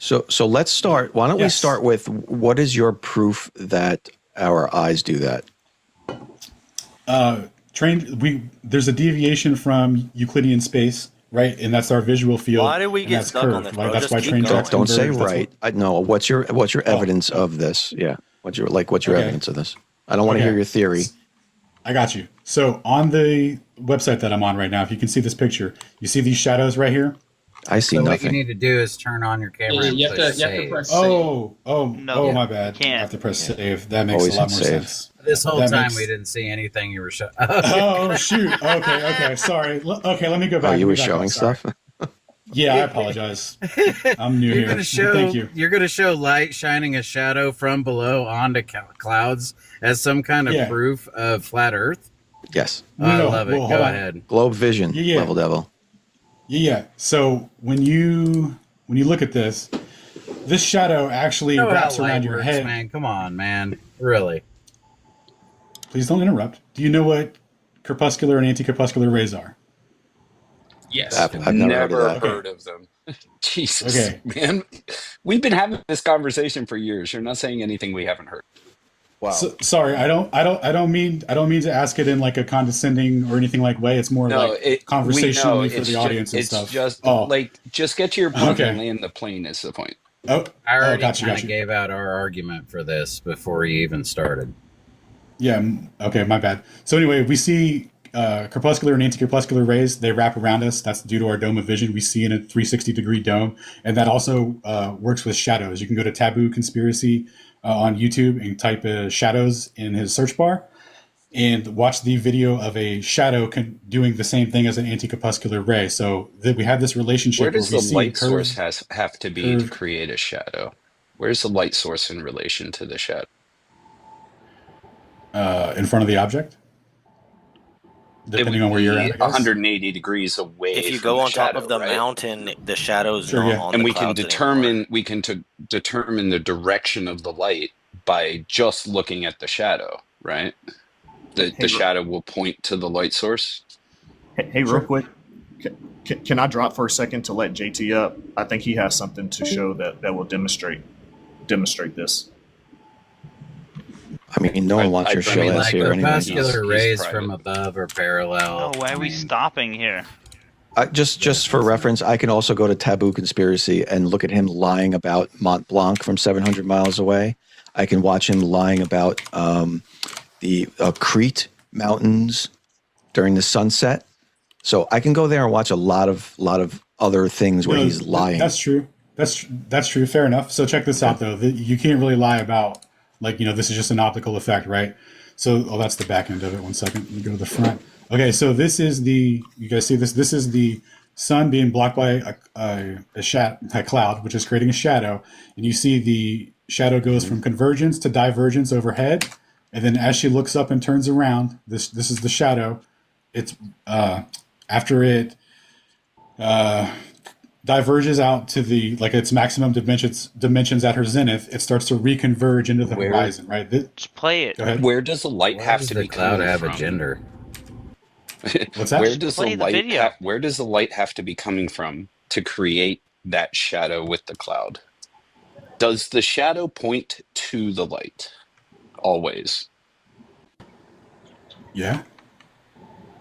So let's start. Why don't we Yes. start with what is your proof that our eyes do that? There's a deviation from Euclidean space, right? And that's our visual field. Why did we and get that's stuck on curved, this, right? bro? That's Just why keep train going. tracks Don't say converge. That's right. No. What's your evidence of this? Yeah. What's your Okay. evidence of this? I don't want to Okay. hear your theory. I got you. So on the website that I'm on right now, if you can see this picture, you see these shadows right here? I see So what you nothing. need to do is turn on your camera and You have push to save. press Oh, No, my bad. can't. I have to press save. That makes Always a lot hit more save. sense. This whole That time makes- we didn't see anything you were showing. Oh, shoot. Okay. Sorry. Okay, let me go back. Oh, you Let me were back showing up. Sorry. stuff? Yeah, I apologize. I'm new You're here. gonna show. Thank you. You're gonna show light shining a shadow from below onto clouds as some kind of Yeah. proof of flat Earth. Yes. I No, love it. well, Go hold on. ahead. Globe vision, Yeah. level devil. Yeah. So when you look at this shadow actually You know how wraps light around your works, head. man. Come on, man. Really? Please don't interrupt. Do you know what crepuscular and anti-crepuscular rays are? Yes. I've never heard of that. heard of them. Jesus, Okay. man. We've been having this conversation for years. You're not saying anything we haven't heard. Wow. Sorry, I don't mean to ask it in like a condescending or anything like way. It's more like conversationally for the audience and stuff. It's just Oh. just get to your point Okay. and land the plane is the point. Oh, I already gotcha. kind of gave out our argument for this before you even started. Yeah. Okay. My bad. So anyway, we see crepuscular and anti-crepuscular rays. They wrap around us. That's due to our dome of vision. We see in a 360-degree dome, and that also works with shadows. You can go to Taboo Conspiracy on YouTube and type shadows in his search bar, and watch the video of a shadow doing the same thing as an anti-crepuscular ray. So we have this relationship. Where does we the see light curved- source have to be to create a shadow? Where's the light source in relation to the shadow? in front of the object? Depending on where you're at, I guess. 180 degrees away. If you from go the on top shadow, of the right? mountain, the shadow's Sure, not yeah. on And the we can clouds determine anymore. determine the direction of the light by just looking at the shadow, right? The shadow will point to the light source. Hey, real quick, can I drop for a second to let JT up? I think he has something to show that will demonstrate this. I mean, no one wants your I show mean, ass Like here anyway. crepuscular He's rays private. from above or parallel. Oh, why are we stopping here? Just for reference, I can also go to Taboo Conspiracy and look at him lying about Mont Blanc from 700 miles away. I can watch him lying about the Crete Mountains during the sunset. So I can go there and watch a lot of other things where he's lying. That's true. That's true. Fair enough. So check this out, though. You can't really lie about, like, this is just an optical effect, right? So, that's the back end of it. 1 second. Let me go to the front. Okay, so this is you guys see this? This is the sun being blocked by a cloud, which is creating a shadow. And you see the shadow goes from convergence to divergence overhead. And then as she looks up and turns around, this is the shadow. It's after it diverges out to its maximum dimensions at her zenith, it starts to reconverge into the horizon, right? Just play it. Go ahead. Where does the light Why have does to the be cloud coming have from? a gender? What's that? Where does Play the video. where does the light have to be coming from to create that shadow with the cloud? Does the shadow point to the light always? Yeah.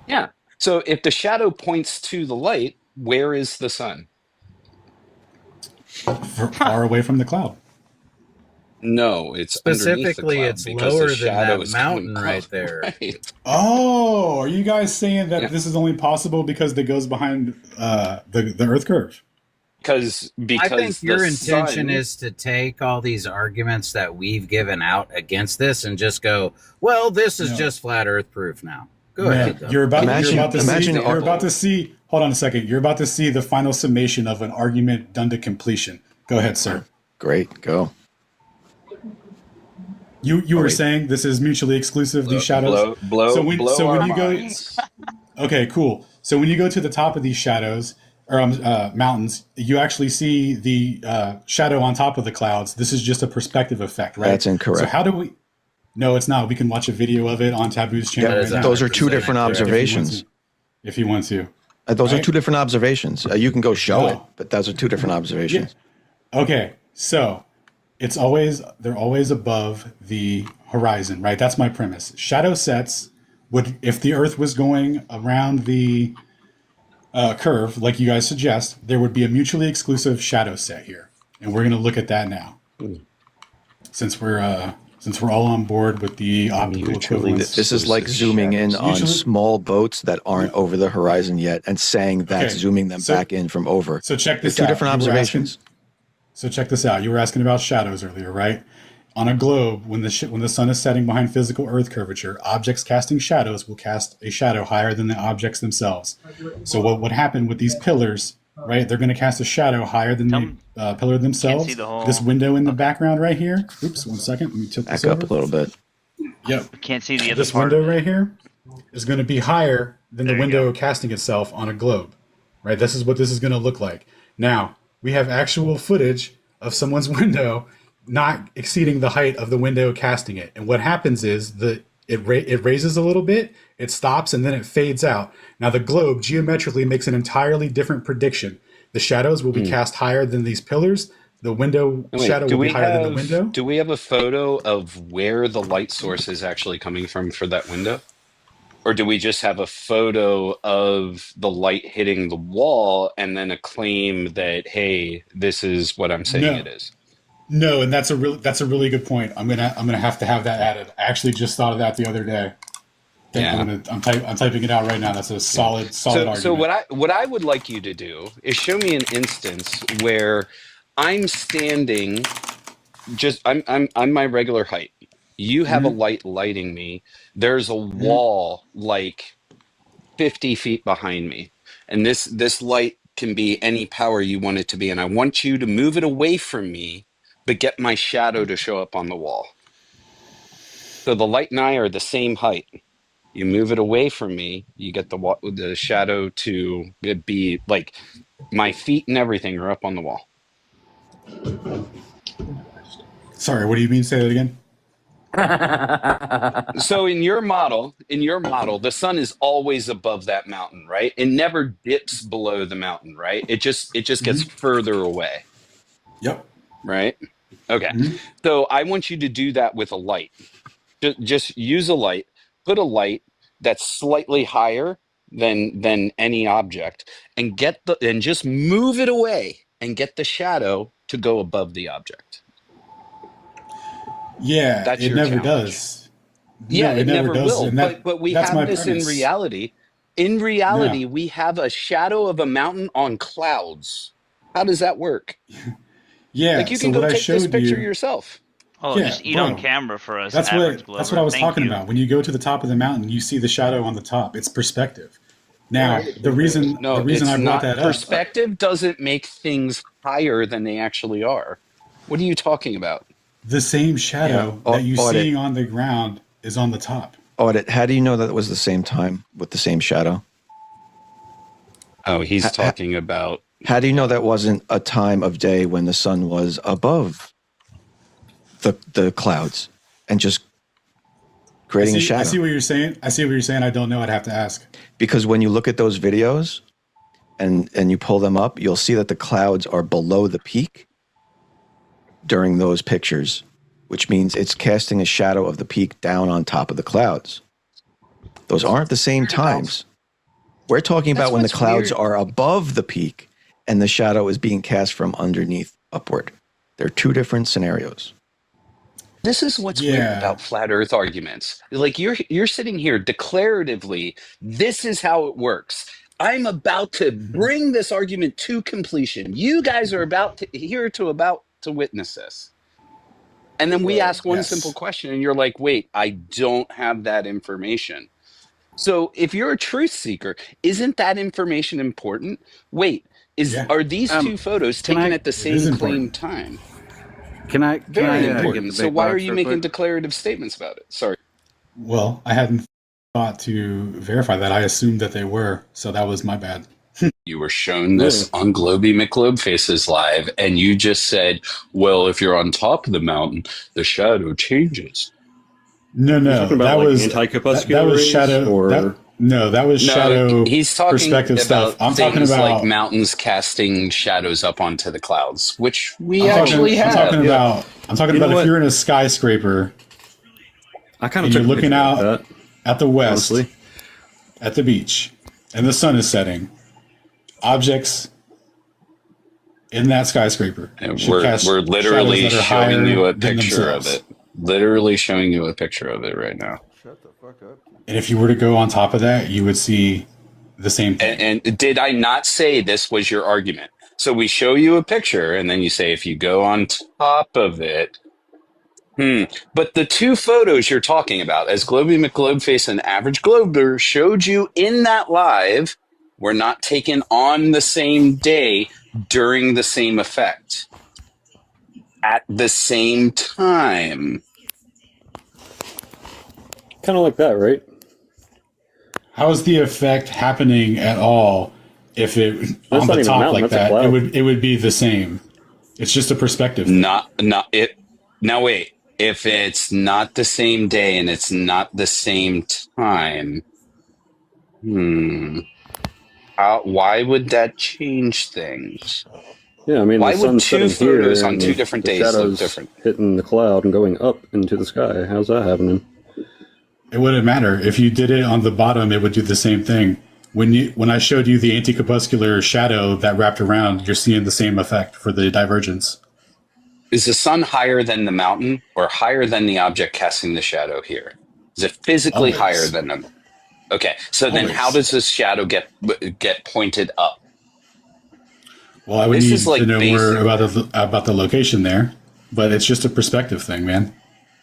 Yeah. So if the shadow points to the light, where is the sun? Far away from the cloud. No, it's underneath the Specifically, cloud it's because lower the than shadow that is coming mountain right up. there. Right. Oh, are you guys saying that Yeah. this is only possible because it goes behind the Earth curve? Because I think your the intention sun- is to take all these arguments that we've given out against this and just go, well, this is No. just flat Earth proof now. Go Man, ahead. Though. you're about Imagine- to see. Hold on a second. You're about to see the final summation of an argument done to completion. Go ahead, sir. Great, go. You were wait. saying this is mutually exclusive. These shadows. blow So when our you go, minds. okay, cool. So when you go to the top of these shadows or mountains, you actually see the shadow on top of the clouds. This is just a perspective effect, right? That's incorrect. So how do we? No, it's not. We can watch a video of it on Taboo's channel. Yeah, right now. those are two different If you want observations. If you want to. Those are Right? two different observations. You can go show No. it, but those are two different observations. Okay, so they're always above the horizon, right? That's my premise. Shadow sets would, if the Earth was going around the curve, like you guys suggest, there would be a mutually exclusive shadow set here, and we're going to look at that now, since we're all on board with the optical Mutually equivalence. This is like zooming in on Usually- small boats that aren't over the horizon yet and saying that's Okay, zooming them so- back in from over. So check They're this two out. different You were observations. So check this out. You were asking about shadows earlier, right? On a globe, when the sun is setting behind physical Earth curvature, objects casting shadows will cast a shadow higher than the objects themselves. So what would happen with these pillars, right? They're going to cast a shadow higher than the pillar themselves. see the whole- This window in the background right here. Oops, 1 second. Let me tip this Back up over. a little bit. Yep. Can't see the other This part. window right here is going to be higher than the There you window go. casting itself on a globe, right? This is what this is going to look like. Now, we have actual footage of someone's window not exceeding the height of the window casting it. And what happens is it raises a little bit, it stops, and then it fades out. Now, the globe geometrically makes an entirely different prediction. The shadows will be cast higher than these pillars. The window Wait, shadow will be higher than the window. do we have a photo of where the light source is actually coming from for that window? Or do we just have a photo of the light hitting the wall and then a claim that, hey, this is what I'm saying No. it is? No, and that's a really good point. I'm gonna have to have that added. I actually just thought of that the other day. Yeah. I'm typing it out right now. That's a solid argument. So what I would like you to do is show me an instance where I'm standing I'm my regular height. You have a light lighting me. There's a wall like 50 feet behind me. And this light can be any power you want it to be. And I want you to move it away from me, but get my shadow to show up on the wall. So the light and I are the same height. You move it away from me, you get the shadow to be like my feet and everything are up on the wall. Sorry, what do you mean? Say that again. So in your model, the sun is always above that mountain, right? It never dips below the mountain, right? It just gets further away, Yep. right? Okay. So I want you to do that with a light. Just use a light, put a light that's slightly higher than any object, and just move it away and get the shadow to go above the object. Yeah, That's it your never challenge. does. Yeah, No, it never does, will. and But we that's have my this premise. in reality. In reality, Yeah. we have a shadow of a mountain on clouds. How does that work? Yeah, Like you so can go what I take this showed picture you. yourself. Oh, Yeah, just eat on bro. camera for us. That's average what Glover. I was Thank talking you. about. When you go to the top of the mountain, you see the shadow on the top. It's perspective. Now, the reason No, I it's brought not. that up. Perspective doesn't make things higher than they actually are. What are you talking about? The same shadow Yeah, that you audit. see on the ground is on the top. Audit. How do you know that it was the same time with the same shadow? Oh, he's talking about. How do you know that wasn't a time of day when the sun was above the clouds and just creating a shadow? I see what you're saying. I don't know. I'd have to ask. Because when you look at those videos and you pull them up, you'll see that the clouds are below the peak during those pictures, which means it's casting a shadow of the peak down on top of the clouds. Those aren't the same times. We're talking about when the what's clouds weird. are above the peak and the shadow is being cast from underneath upward. They're two different scenarios. This is what's weird Yeah. about flat Earth arguments. Like you're sitting here declaratively, this is how it works. I'm about to bring this argument to completion. You guys are about to witness this. And then we ask one Yes. simple question and you're like, "Wait, I don't have that information." So if you're a truth seeker, isn't that information important? Wait, Yeah. are these two photos can taken I- at the is same claim important. time? Can I Very get the important. big So why box are you real making quick? declarative statements about it? Sorry. Well, I hadn't thought to verify that. I assumed that they were, so that was my bad. You were shown this on Globy McGlobe Faces Live, and you just said, well, if you're on top of the mountain, the shadow changes. No, talking about, that like, was anti-crepuscular that was rays, shadow. or- No, that was No, shadow he's talking perspective about stuff. I'm things talking about like mountains casting shadows up onto the clouds, which we I'm actually talking, I'm have. talking about. I'm talking You know about if what? you're in a skyscraper I kind of and took you're a looking picture out like that, at the west, honestly. at the beach, and the sun is setting. Objects in that skyscraper And should cast we're literally shadows that are showing you higher a than picture of themselves. it. Literally showing you a picture of it right now. And if you were to go on top of that, you would see the same thing. And did I not say this was your argument? So we show you a picture, and then you say if you go on top of it. But the two photos you're talking about, as Globy McGlobeface and Average Glober showed you in that live, were not taken on the same day during the same effect at the same time. Kind of like that, right? How is the effect happening at all if it That's on not the even a top mountain, like that's a that? cloud. It would be the same. It's just a perspective thing. Not it. Now wait. If it's not the same day and it's not the same time, why would that change things? Yeah, I mean, Why the would sun's two setting here photos on and two different the days look shadows different? hitting the cloud and going up into the sky. How's that happening? It wouldn't matter if you did it on the bottom. It would do the same thing. When I showed you the anti-crepuscular shadow that wrapped around, you're seeing the same effect for the divergence. Is the sun higher than the mountain or higher than the object casting the shadow here? Is it physically Always. higher than them? Okay, so then Always. how does this shadow get pointed up? Well, I would This need is like to know more basic. about the location there, but it's just a perspective thing, man.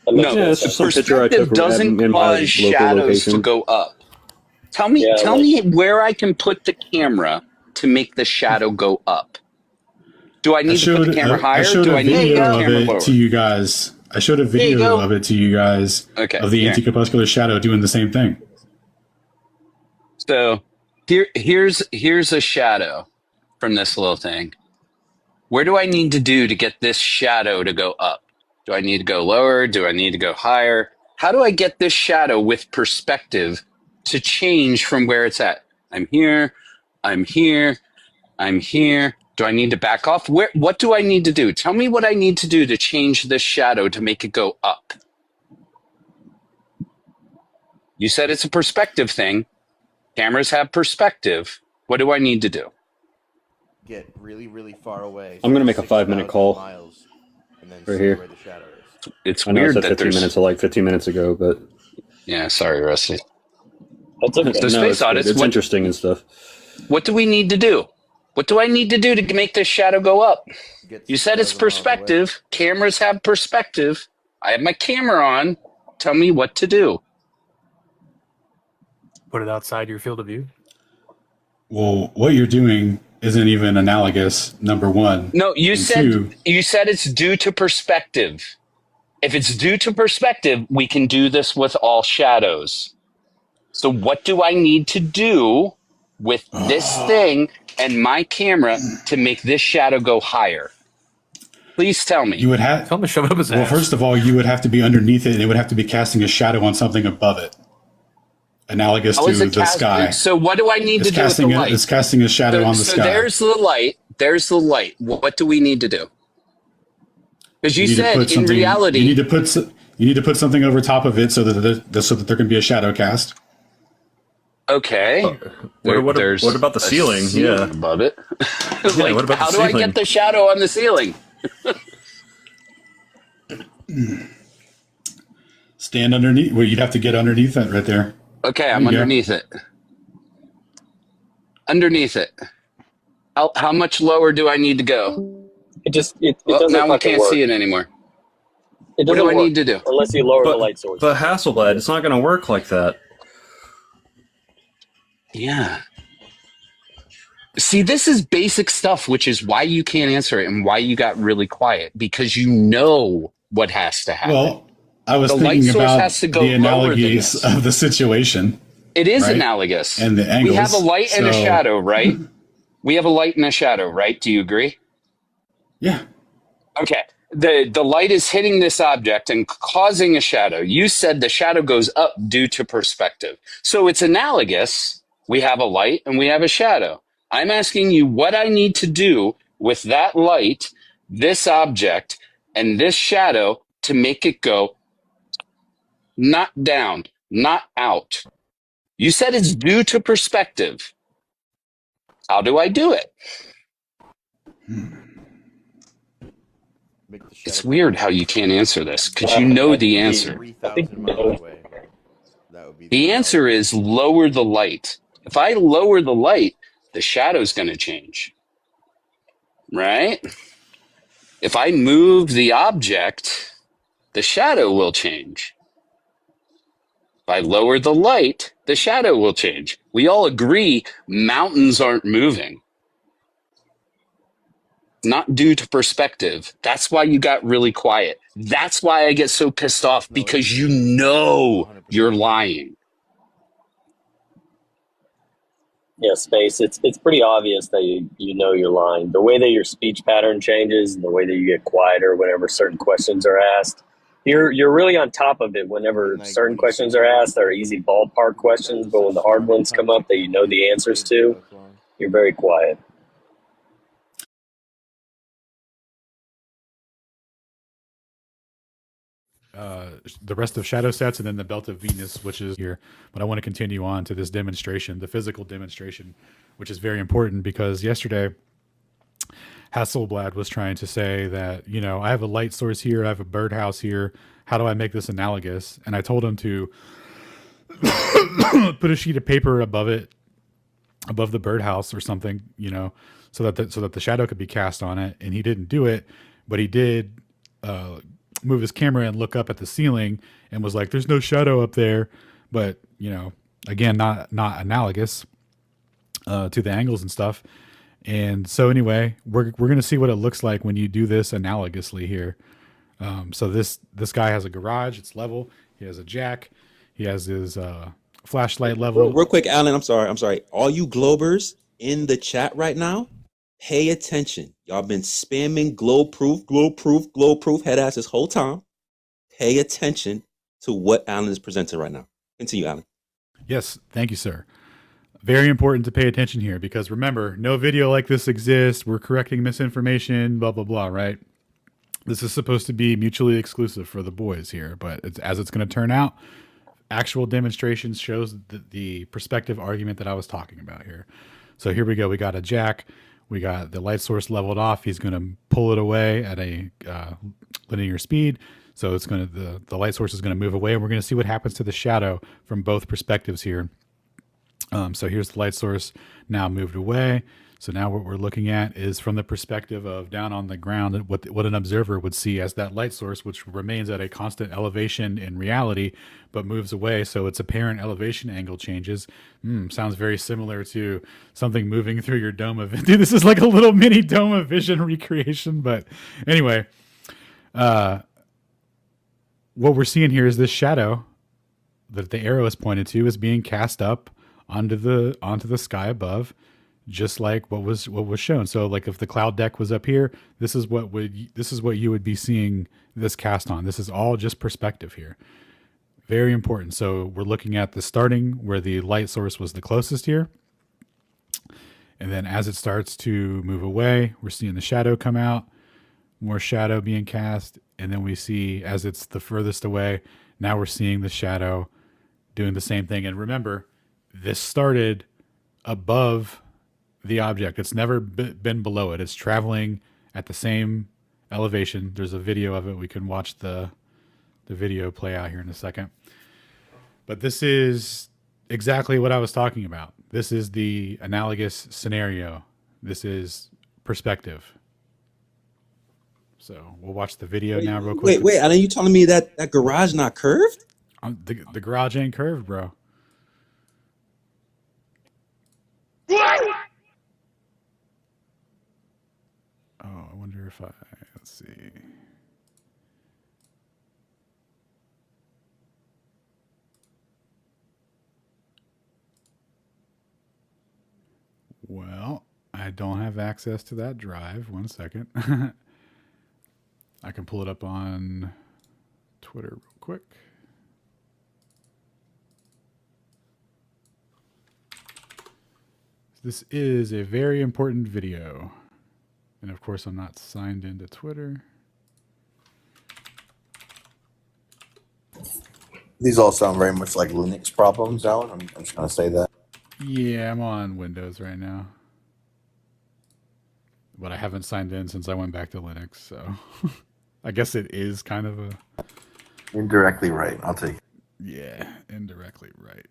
No, Yeah, it's just some picture I took perspective doesn't in my cause local shadows to location. go up. Tell me where I can put the camera to make the shadow go up. Do I need to put the camera higher? I showed Do a I need to put video the of camera it lower? to you guys. I showed a you video go. of it to you guys Okay, of the here. anti-crepuscular shadow doing the same thing. So here's a shadow from this little thing. Where do I need to do to get this shadow to go up? Do I need to go lower? Do I need to go higher? How do I get this shadow with perspective to change from where it's at? I'm here. I'm here. I'm here. Do I need to back off? What do I need to do? Tell me what I need to do to change this shadow to make it go up. You said it's a perspective thing. Cameras have perspective. What do I need to do? Get really, really far away. I'm gonna make a 5-minute call miles, and then right see here. where the shadow is. It's I know weird it's at that 15 there's... minutes, like 15 minutes ago, but Yeah, sorry, Rusty. That's okay. So no, Space it's, Audits, it's interesting and stuff. what do we need to do? What do I need to do to make this shadow go up? Get You said it's 6,000 miles away. perspective. Cameras have perspective. I have my camera on. Tell me what to do. Put it outside your field of view. Well, what you're doing isn't even analogous. Number one. No, you And said two, it's due to perspective. If it's due to perspective, we can do this with all shadows. So what do I need to do with this thing and my camera to make this shadow go higher? Please tell me. you would have. Tell him to shove it up his Well, ass. first of all, you would have to be underneath it, and it would have to be casting a shadow on something above it, analogous How to is it the sky. So what do I need to do with the light? It's casting a shadow on the So sky. there's the light. There's the light. What do we need to do? Because you need to said put in something- reality, you need to put something over top of it so that there can be a shadow cast. okay. What about the a ceiling? Yeah. above it. Yeah, what about how the do I ceiling? get the shadow on the ceiling? Stand underneath. Well, you'd have to get underneath it right there. Okay, I'm There you go. underneath it. Underneath it. How much lower do I need to go? It Well, doesn't now we fucking can't work. see it anymore. It What doesn't do I work need to do? unless you lower the light source. But Hasselblad, it's not going to work like that. Yeah. See, this is basic stuff, which is why you can't answer it and why you got really quiet, because you know what has to happen. Well, I was The light thinking source about has to go the lower than analogies this. of the situation. It is right? analogous. And the We have a angles, light and a so- shadow, right? We have a light and a shadow, right? Do you agree? Yeah. Okay. The light is hitting this object and causing a shadow. You said the shadow goes up due to perspective. So it's analogous. We have a light and we have a shadow. I'm asking you what I need to do with that light, this object, and this shadow to make it go not down, not out. You said it's due to perspective. How do I do it? Make the shadow It's come weird out. how you can't answer this because you know the Be answer. 3,000 miles away. That would be The answer is lower the light. If I lower the light, the shadow's going to change, right? If I move the object, the shadow will change. If I lower the light, the shadow will change. We all agree mountains aren't moving. Not due to perspective. That's why you got really quiet. That's why I get so pissed off, No, because you know 100%. you're lying. Yeah, Space. It's pretty obvious that you know you're lying. The way that your speech pattern changes and the way that you get quieter whenever certain questions are asked. You're really on top of it whenever Like certain when you questions say are something, asked that are easy ballpark questions, but when the hard ones come up that you know the answers to, you're very quiet. The rest of shadow sets and then the belt of Venus, which is here. But I want to continue on to this demonstration, the physical demonstration, which is very important because yesterday Hasselblad was trying to say that, you know, I have a light source here, I have a birdhouse here. How do I make this analogous? And I told him to put a sheet of paper above it, above the birdhouse or something, you know, so that the shadow could be cast on it. And he didn't do it, but he did move his camera and look up at the ceiling and was like, "There's no shadow up there," but you know, again, not analogous to the angles and stuff. And so anyway, we're gonna see what it looks like when you do this analogously here. So this guy has a garage; it's level. He has a jack. He has his flashlight level. Real quick, Alan. I'm sorry. All you Globers in the chat right now, pay attention. Y'all been spamming globe proof head ass this whole time. Pay attention to what Alan is presenting right now. Continue, Alan. Yes, thank you, sir. Very important to pay attention here because remember, no video like this exists. We're correcting misinformation, blah, blah, blah, right? This is supposed to be mutually exclusive for the boys here, but as it's going to turn out, actual demonstrations shows the perspective argument that I was talking about here. So here we go. We got a jack. We got the light source leveled off. He's going to pull it away at a linear speed. So it's going to the light source is going to move away, and we're going to see what happens to the shadow from both perspectives here. So here's the light source now moved away. So now what we're looking at is from the perspective of down on the ground, what an observer would see as that light source, which remains at a constant elevation in reality, but moves away. So its apparent elevation angle changes. Sounds very similar to something moving through your dome of vision. Dude, this is like a little mini dome of vision recreation. But anyway, what we're seeing here is this shadow that the arrow is pointed to is being cast up onto the sky above, just like what was shown. So like if the cloud deck was up here, this is what you would be seeing this cast on. This is all just perspective here. Very important. So we're looking at the starting where the light source was the closest here. And then as it starts to move away, we're seeing the shadow come out, more shadow being cast. And then we see as it's the furthest away, now we're seeing the shadow doing the same thing. And remember, this started above the object. It's never been below it. It's traveling at the same elevation. There's a video of it. We can watch the video play out here in a second. But this is exactly what I was talking about. This is the analogous scenario. This is perspective. So we'll watch the video now real quick. Wait, Alan, you telling me that garage not curved? The garage ain't curved, bro. Oh, I wonder if let's see. Well, I don't have access to that drive. 1 second. I can pull it up on Twitter real quick. This is a very important video. And of course, I'm not signed into Twitter. These all sound very much like Linux problems, Alan. I'm just going to say that. Yeah, I'm on Windows right now. But I haven't signed in since I went back to Linux, so I guess it is kind of a... Indirectly right. I'll take it. Yeah, indirectly right.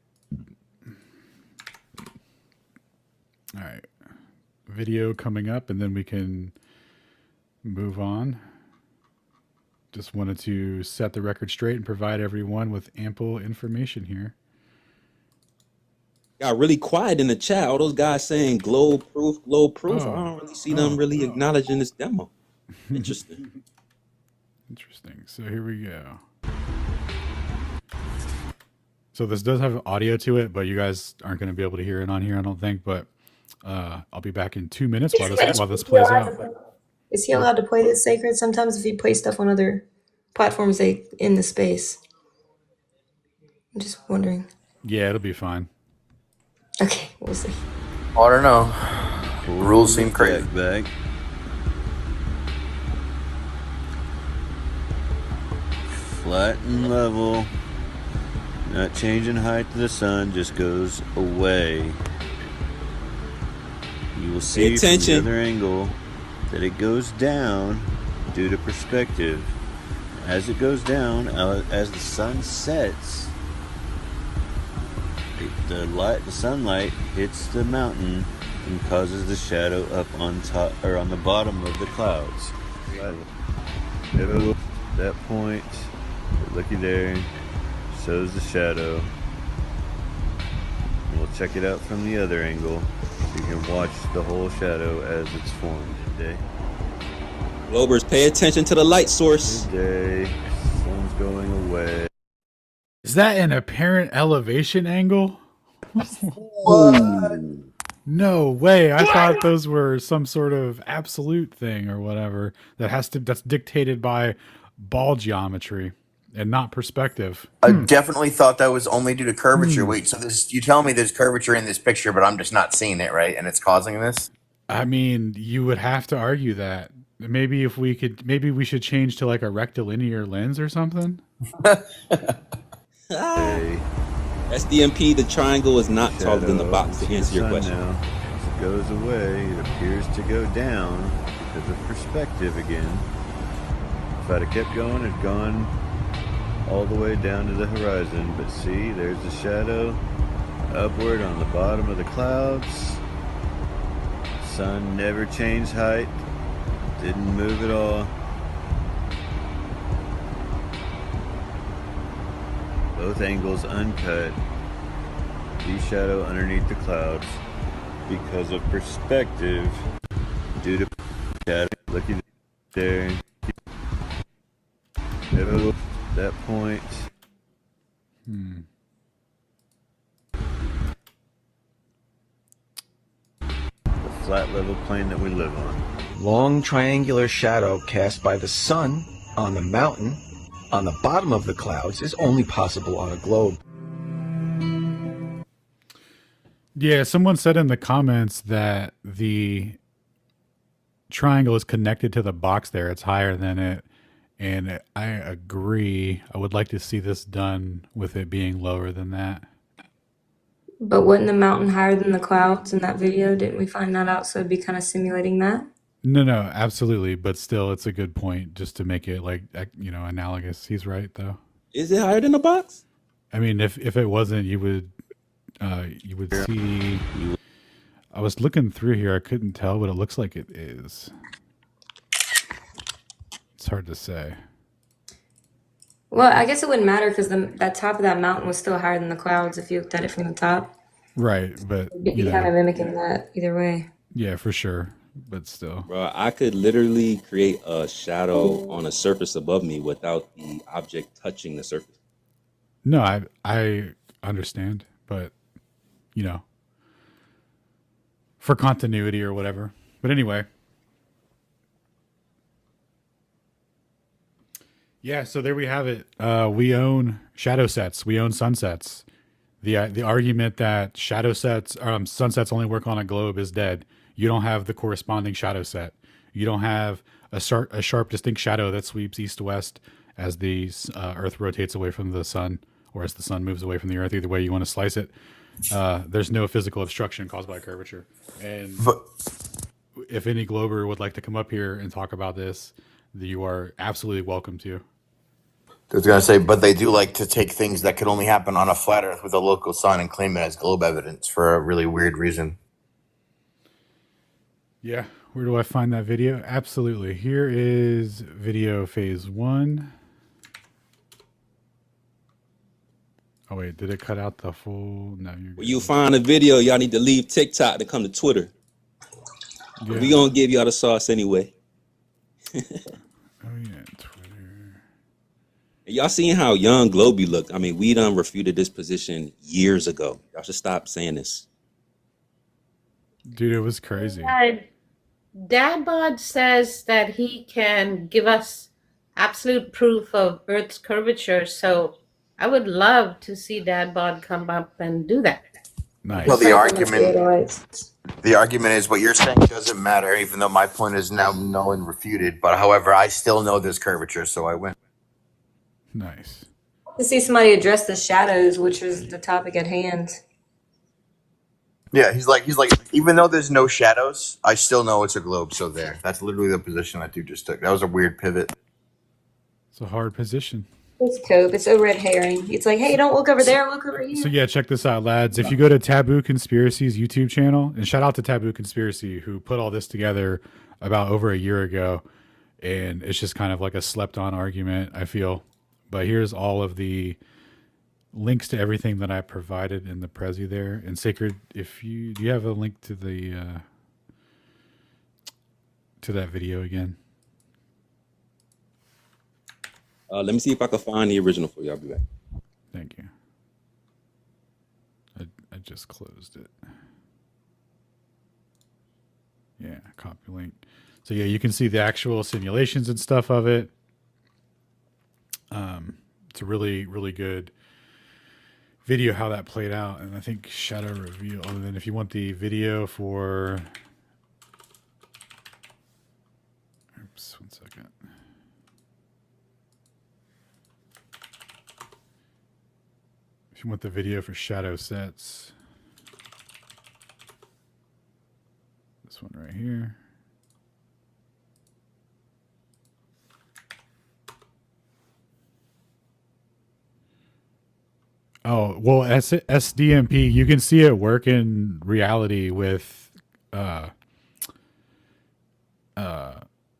All right. Video coming up, and then we can move on. Just wanted to set the record straight and provide everyone with ample information here. Got really quiet in the chat. All those guys saying globe proof, globe proof. I don't really see them really acknowledging this demo. Interesting. Interesting. So here we go. So this does have audio to it, but you guys aren't going to be able to hear it on here, I don't think. But I'll be back in 2 minutes while this plays out. Is he allowed to play this sacred? Sometimes if he plays stuff on other platforms, they in the space. I'm just wondering. Yeah, it'll be fine. Okay, we'll see. I don't know. Rules seem crazy. Back. Flat and level. Not changing height to the sun, just goes away. You will see from the other angle that it goes down due to perspective. As it goes down, as the sun sets, the sunlight hits the mountain and causes the shadow up on top or on the bottom of the clouds. At that point, looky there, shows the shadow. And we'll check it out from the other angle so you can watch the whole shadow as it's formed today. Globers, pay attention to the light source. Today, sun's going away. Is that an apparent elevation angle? What? No way. I thought those were some sort of absolute thing or whatever that's dictated by ball geometry and not perspective. I definitely thought that was only due to curvature. Wait, so you tell me there's curvature in this picture, but I'm just not seeing it, right? And it's causing this? I mean, you would have to argue that. Maybe we should change to like a rectilinear lens or something. SDMP, the triangle is not taller than the box, to answer your question. Now, as it goes away, it appears to go down because of perspective again. If I'd have kept going, it'd gone all the way down to the horizon. But see, there's the shadow upward on the bottom of the clouds. Sun never changed height, didn't move at all. Both angles uncut. V-shadow underneath the clouds because of perspective due to shadow. Looky there. At that point. The flat level plane that we live on. Long triangular shadow cast by the sun on the mountain on the bottom of the clouds is only possible on a globe. Yeah, someone said in the comments that the triangle is connected to the box there. It's higher than it. And I agree. I would like to see this done with it being lower than that. But wasn't the mountain higher than the clouds in that video? Didn't we find that out? So it'd be kind of simulating that? No, absolutely. But still, it's a good point just to make it like, analogous. He's right, though. Is it higher than the box? I mean, if it wasn't, you would see. I was looking through here. I couldn't tell, but it looks like it is. It's hard to say. Well, I guess it wouldn't matter because that top of that mountain was still higher than the clouds if you looked at it from the top. Right, but It'd be kind of mimicking that either way. Yeah, for sure. But still. Bro, I could literally create a shadow on a surface above me without the object touching the surface. No, I understand, but for continuity or whatever. But anyway, Yeah, so there we have it. We own shadow sets. We own sunsets. The argument that shadow sets, sunsets only work on a globe is dead. You don't have the corresponding shadow set. You don't have a sharp, distinct shadow that sweeps east to west as the Earth rotates away from the sun, or as the sun moves away from the Earth. Either way you want to slice it, there's no physical obstruction caused by curvature. And if any glober would like to come up here and talk about this, you are absolutely welcome to. I was gonna say, but they do like to take things that could only happen on a flat Earth with a local sun and claim it as globe evidence for a really weird reason. Yeah, where do I find that video? Absolutely. Here is video phase 1. Oh wait, did it cut out the full? No, you're When you find a video, y'all need to leave TikTok to come to Twitter. Yeah. We gonna give y'all the sauce anyway. Oh yeah, Twitter. Y'all seen how young Globey looked? I mean, we done refuted this position years ago. Y'all should stop saying this. Dude, it was crazy. Dadbod says that he can give us absolute proof of Earth's curvature, so I would love to see Dadbod come up and do that. Nice. Well, the argument is what you're saying doesn't matter, even though my point is now null and refuted. But however, I still know there's curvature, so I win. Nice. To see somebody address the shadows, which was the topic at hand. Yeah, he's like, even though there's no shadows, I still know it's a globe. So there, that's literally the position that dude just took. That was a weird pivot. It's a hard position. It's cope. It's a red herring. It's like, hey, don't look over there. Look over here. So yeah, check this out, lads. If you go to Taboo Conspiracy's YouTube channel, and shout out to Taboo Conspiracy who put all this together about over a year ago, and it's just kind of like a slept-on argument, I feel. But here's all of the links to everything that I provided in the Prezi there. And Sacred, if you do you have a link to the to that video again? Let me see if I can find the original for you. I'll be back. Thank you. I just closed it. Yeah, copy link. So yeah, you can see the actual simulations and stuff of it. It's a really, really good video how that played out. And I think Shadow Reveal, other than if you want the video for, oops, 1 second. If you want the video for shadow sets, this one right here. Oh, well, SDMP, you can see it work in reality with on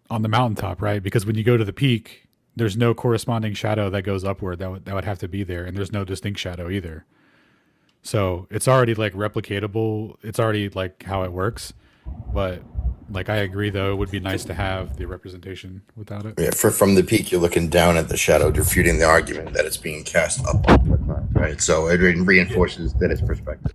the mountaintop, right? Because when you go to the peak, there's no corresponding shadow that goes upward that would have to be there, and there's no distinct shadow either. So it's already like replicatable. It's already like how it works. But like I agree, though, it would be nice to have the representation without it. Yeah, from the peak, you're looking down at the shadow, refuting the argument that it's being cast up on the cloud, right? So it reinforces that it's perspective.